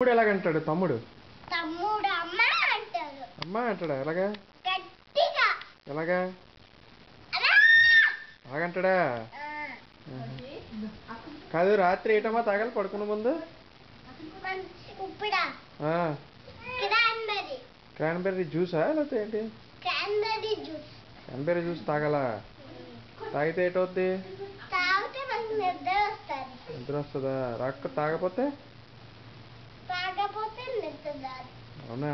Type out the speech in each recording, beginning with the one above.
తమ్ముడు ఎలాగంటాడు? తమ్ముడు తమ్ముడు అమ్మ అంటాడు. అమ్మ అంటాడా? ఎలాగా? గట్టిగా. ఎలాగా? అలాగంటాడా? కాదు, రాత్రి ఏటమ్మా తాగాలి పడుకునే ముందు? క్రాన్బెర్రీ జ్యూసా లేకపోతే ఏంటి? క్రాన్బెర్రీ జ్యూస్ తాగాల? తాగితే ఏటవుద్ది? నిద్ర వస్తుందా? తాగపోతే అవునా?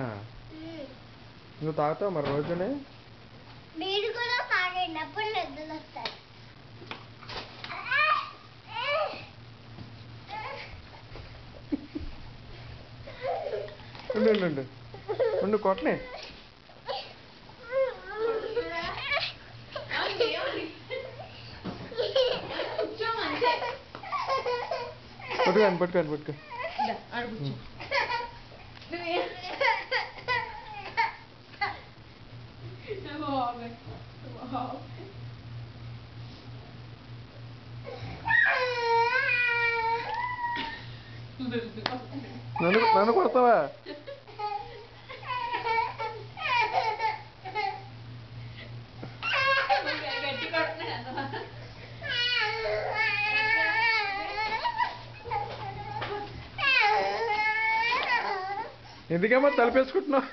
నువ్వు తాగుతావు మరి రోజునే? మీరు కూడా తాగండి, అప్పుడు నిద్ర వస్తుంది. ఉండు కొట్టనే. పట్టుకో నన్ను కొడతావా? ఎందుకమ్మా తలపేసుకుంటున్నావు?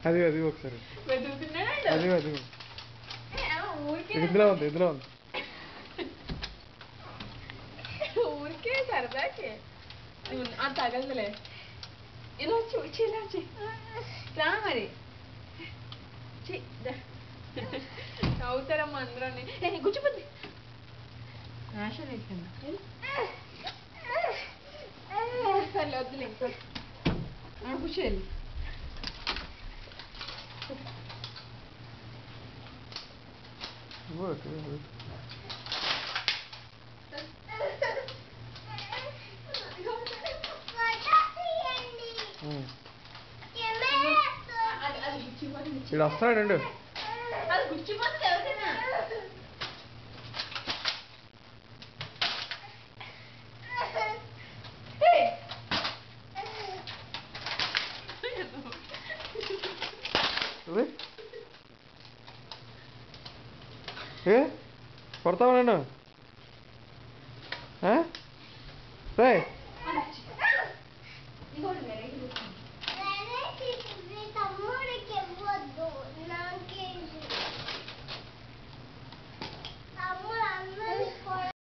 అది ఒకసారి అది ఇందులో ఉంది ఊరికే సరదాకి తగలదులే. ఇలా వచ్చి రా మరి అవుతారమ్మా అందరూ కూర్చోపోద్ది ఆశ లేకుండా సర్లే వద్దులే కూర్చోవాలి. ఇక్కడ వస్తాడండి. అది గుచ్చిపోతుంది ఎవరికైనా. కొడతావా నన్ను?